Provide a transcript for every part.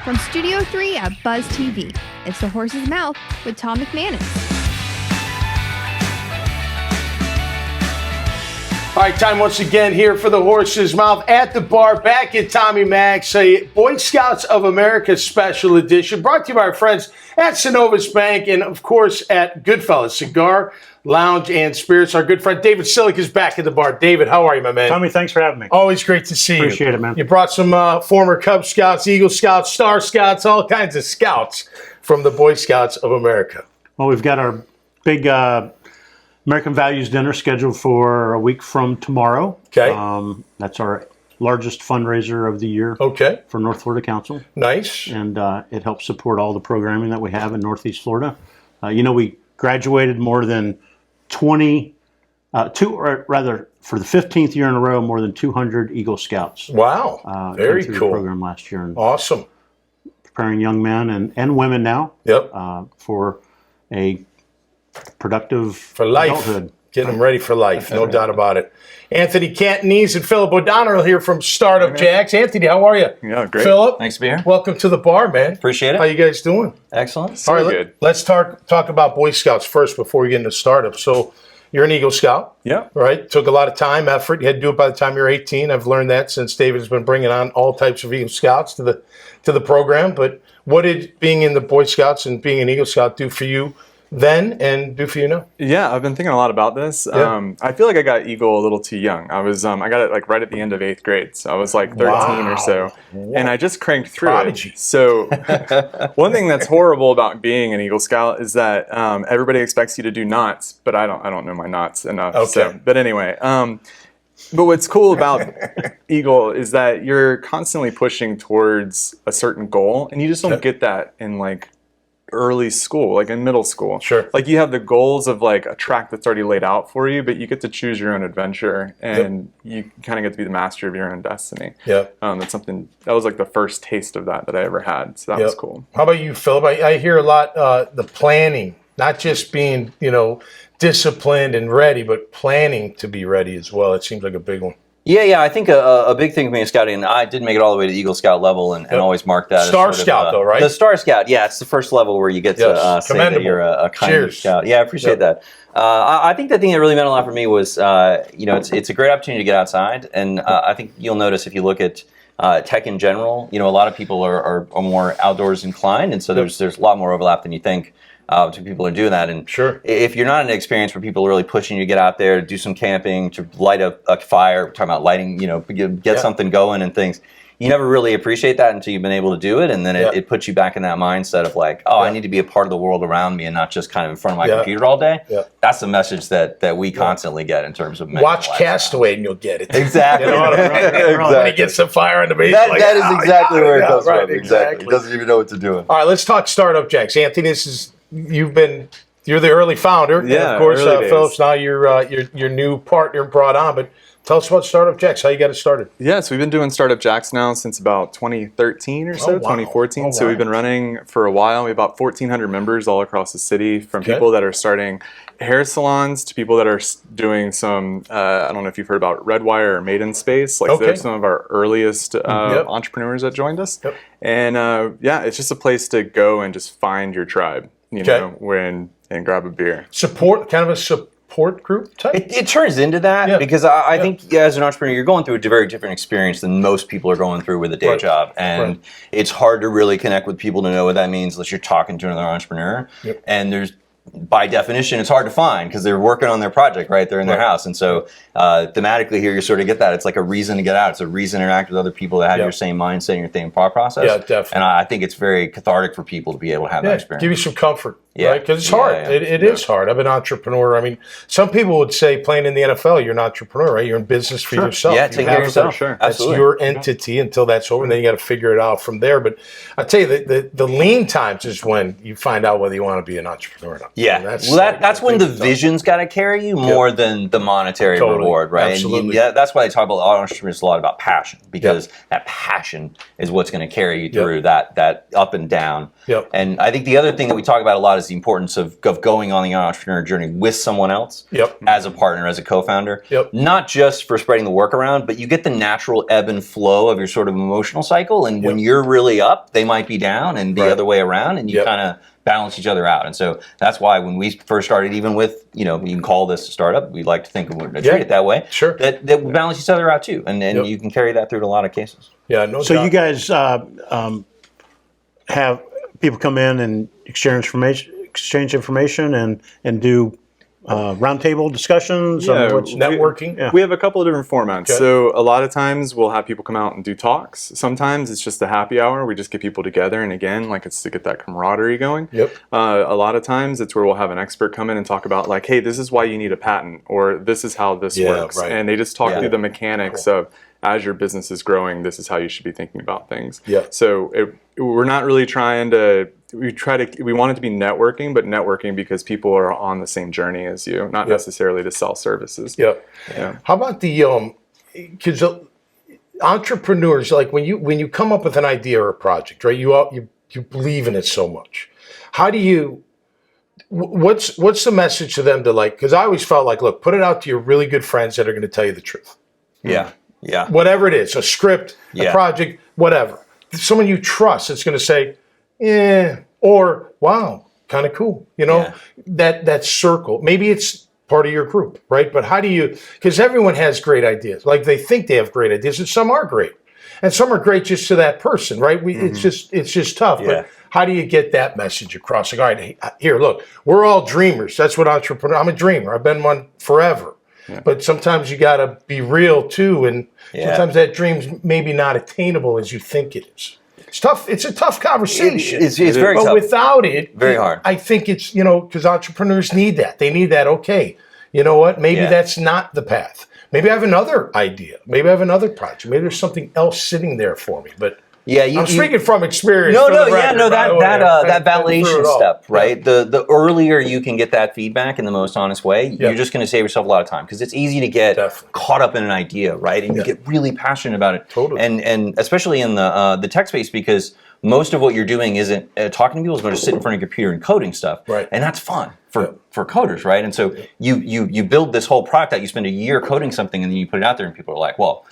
From Studio 3 at Buzz TV, it's The Horse's Mouth with Tom McManus. All right, time once again here for The Horse's Mouth at the bar, back at Tommy Mac's, a Boy Scouts of America special edition, brought to you by our friends at Synovus Bank and, of course, at Goodfellas Cigar, Lounge, and Spirits. Our good friend David Sillick is back at the bar. David, how are you, my man? Tommy, thanks for having me. Always great to see you. Appreciate it, man. You brought some former Cub Scouts, Eagle Scouts, Star Scouts, all kinds of scouts from the Boy Scouts of America. Well, we've got our big American Values Dinner scheduled for a week from tomorrow. Okay. That's our largest fundraiser of the year for North Florida Council. Nice. And it helps support all the programming that we have in Northeast Florida. We graduated more than for the 15th year in a row, more than 200 Eagle Scouts. Wow. Very came through cool. the program last year. And awesome. Preparing young men and women now for a productive adulthood. Getting them ready for life, no doubt about it. Anthony Catanese and Philip O'Donnell here from Startup Jax. Anthony, how are you? Yeah, great. Philip, thanks to be here. Welcome to the bar, man. Appreciate it. How you guys doing? Excellent. All right, good. Let's talk about Boy Scouts first before we get into Startup. So you're an Eagle Scout. Yeah. Right? Took a lot of time, effort. You had to do it by the time you're 18. I've learned that since David has been bringing on all types of Eagle Scouts to the program. But what did being in the Boy Scouts and being an Eagle Scout do for you then and do for you now? Yeah, I've been thinking a lot about this. Yeah. I feel like I got Eagle a little too young. I got it like right at the end of 8th grade, so I was like 13 or so, and I just cranked through Prodigy. it. So one thing that's horrible about being an Eagle Scout is that everybody expects you to do knots, but I don't know my knots enough. Okay. So, but anyway. But what's cool about Eagle is that you're constantly pushing towards a certain goal, and you just don't get that in like early school, like in middle school. Sure. Like you have the goals of like a track that's already laid out for you, but you get to choose your own adventure, and you kind of get to be the master of your own destiny. Yeah. That's something that was like the first taste of that I ever had. So that was cool. How about you, Philip? I hear a lot the planning, not just being disciplined and ready, but planning to be ready as well. It seems like a big one. Yeah. I think a big thing for me in scouting, and I did make it all the way to the Eagle Scout level and always mark that Star as Scout, though, right? The Star Scout, yeah. It's the first level where you get to say that you're a kind Scout. Yeah, I appreciate that. I think the thing that really meant a lot for me was, it's a great opportunity to get outside. And I think you'll notice if you look at tech in general, a lot of people are more outdoors inclined. And so there's a lot more overlap than you think. To people who are doing that, and sure, if you're not in an experience where people are really pushing you to get out there, to do some camping, to light a fire, we're talking about lighting, get something going and things, you never really appreciate that until you've been able to do it, and then it puts you back in that mindset of like, I need to be a part of the world around me and not just kind of in front of my computer all day. Yeah. That's the message that we constantly get in terms of watch Castaway and you'll get it. Exactly. When he gets the fire on the base, that is exactly where it comes from. Exactly. He doesn't even know what to do. All right, let's talk Startup Jax. Anthony, you're the early founder. Yeah, and of course, early Phillips, now your new partner brought on. But tell us about Startup Jax, how you got it started. Yeah, so we've been doing Startup Jax now since about 2013 or so, 2014. So we've been running for a while. We have about 1,400 members all across the city, from people that are starting hair salons to people that are doing some, I don't know if you've heard about Redwire or Made in Space. Like they're some of our earliest entrepreneurs that joined us. Yep. And it's just a place to go and just find your tribe, and grab a beer. Support group type? It turns into that because I think as an entrepreneur, you're going through a very different experience than most people are going through with a day job. And it's hard to really connect with people to know what that means unless you're talking to another entrepreneur. Yep. And by definition, it's hard to find because they're working on their project, right? They're in their house. And so thematically here, you sort of get that. It's like a reason to get out. It's a reason to interact with other people that have your same mindset and your same thought process. Yeah, definitely. And I think it's very cathartic for people to be able to have that experience. Give you some comfort. Right? Because it's hard. It is hard. I'm an entrepreneur. I mean, some people would say playing in the NFL, you're an entrepreneur, right? You're in business for yourself. Yeah, take care of yourself. Sure. That's your entity until that's over, and then you got to figure it out from there. But I tell you, the lean times is when you find out whether you want to be an entrepreneur or not. Yeah. That's when the vision's got to carry you more than the monetary reward, right? Absolutely. And that's why they talk about entrepreneurs a lot about passion, because that passion is what's going to carry you through that up and down. Yep. And I think the other thing that we talk about a lot is realize the importance of going on the entrepreneur journey with someone else as a partner, as a co-founder. Not just for spreading the work around, but you get the natural ebb and flow of your sort of emotional cycle. And when you're really up, they might be down, and the other way around, and you kind of balance each other out. And so that's why when we first started, even with, you can call this a startup, we like to think of treat it that way. That we balance each other out too. And you can carry that through to a lot of cases. So you guys have people come in and exchange information and do roundtable discussions? Networking? We have a couple of different formats. So a lot of times we'll have people come out and do talks. Sometimes it's just a happy hour. We just get people together, and again, like, it's to get that camaraderie going. A lot of times it's where we'll have an expert come in and talk about, like, hey, this is why you need a patent, or this is how this works. And they just talk through the mechanics of, as your business is growing, this is how you should be thinking about things. So we're not really trying to, we want it to be networking, but networking because people are on the same journey as you, not necessarily to sell services. How about the, because entrepreneurs, like when you come up with an idea or a project, right? You believe in it so much. How do you, what's the message to them to, like, because I always felt like, look, put it out to your really good friends that are going to tell you the truth. Whatever it is, a script, a project, whatever. Someone you trust that's going to say, or wow, kind of cool. That circle. Maybe it's part of your group, right? But how do you, because everyone has great ideas. Like, they think they have great ideas, and some are great. And some are great just to that person, right? It's just tough. But how do you get that message across? Like, all right, hey, here, look, we're all dreamers. That's what I'm a dreamer. I've been one forever. But sometimes you got to be real too, and sometimes that dream's maybe not attainable as you think it is. It's tough. It's a tough conversation. It's very tough. But without it, very hard. I think it's, because entrepreneurs need that. They need that. Okay, you know what? Maybe that's not the path. Maybe I have another idea. Maybe I have another project. Maybe there's something else sitting there for me. But I'm speaking from experience. That validation step, right? The earlier you can get that feedback in the most honest way, you're just going to save yourself a lot of time, because it's easy to get caught up in an idea, right? And you get really passionate about it. Totally. And especially in the tech space, because most of what you're doing isn't talking to people, is going to sit in front of your computer and coding stuff, and that's fun for coders, right? And so you build this whole product out. You spend a year coding something, and then you put it out there, and people are like, well,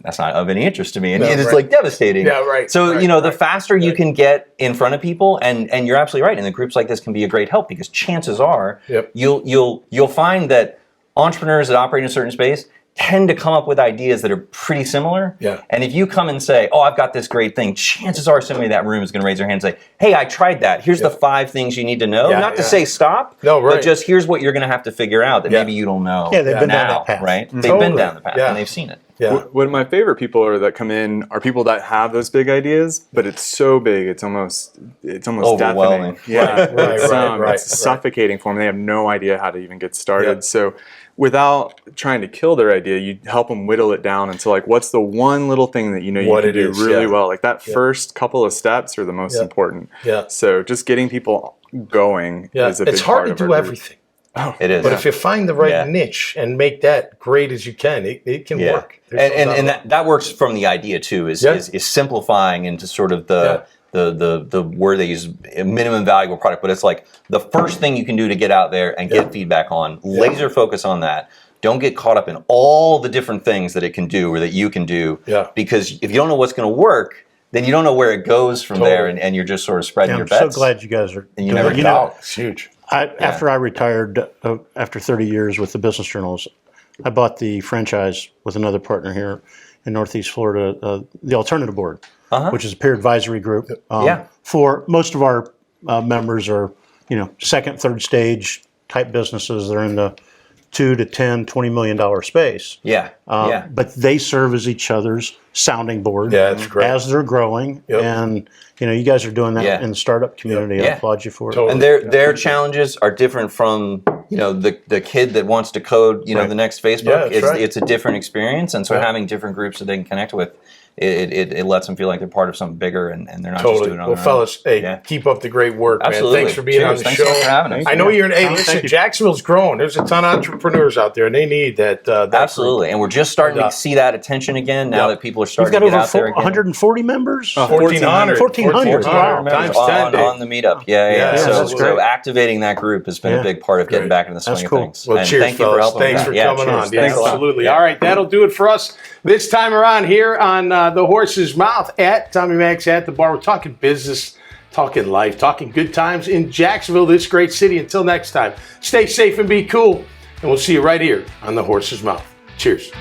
that's not of any interest to me, and it's like devastating. So the faster you can get in front of people, and you're absolutely right. And the groups like this can be a great help, because chances are you'll find that entrepreneurs that operate in a certain space tend to come up with ideas that are pretty similar. And if you come and say, oh, I've got this great thing, chances are somebody in that room is going to raise their hand and say, hey, I tried that. Here's the 5 things you need to know. Not to say stop, but just here's what you're going to have to figure out that maybe you don't know. They've been down that path. Right? They've been down the path, and they've seen it. One of my favorite people that come in are people that have those big ideas, but it's so big, it's almost overwhelming. Deafening. It's suffocating for them. They have no idea how to even get started. So without trying to kill their idea, you help them whittle it down into, like, what's the one little thing that you can do really well. Like, that first couple of steps are the most important. So just getting people going is a big part of it. It's hard to do everything. It is. But if you find the right niche and make that great as you can, it can work. And that works from the idea too, is simplifying into sort of the word they use, a minimum valuable product. But it's like the first thing you can do to get out there and get feedback on, laser focus on that. Don't get caught up in all the different things that it can do or that you can do. Because if you don't know what's going to work, then you don't know where it goes from there, and you're just sort of spreading your bets. I'm so glad you guys are and you never know. It's huge. After I retired, after 30 years with the business journals, I bought the franchise with another partner here in Northeast Florida, the Alternative Board, which is a peer advisory group. For most of our members are, second, third stage type businesses. They're in the $2 to $10, $20 million space. But they serve as each other's sounding board that's great. As they're growing. And you guys are doing that in the startup community. I applaud you for it. And their challenges are different from the kid that wants to code the next Facebook. It's a different experience, and so having different groups that they can connect with it lets them feel like they're part of something bigger, and they're not just doing it on their own. Fellas, hey, keep up the great work, Absolutely. man. Thanks for being on the Thanks show. for having us. I know you're hey, listen, Jacksonville's growing. There's a ton of entrepreneurs out there, and they need that. Absolutely, and we're just starting to see that attention again now that people are starting to get out there again. 140 members? 1,400. 1,400. Wow. Times 10. On the meetup. Yeah. So activating that group has been a big part of getting back into the swing of things. Well, and cheers, thank you for helping. Thanks for coming on. Thanks Absolutely. All right, that'll do it for us this time around here on The Horse's Mouth at Tommy Max at the Bar. We're talking business, talking life, talking good times in Jacksonville, this great city. Until next time, stay safe and be cool, and we'll see you right here on The Horse's Mouth. Cheers.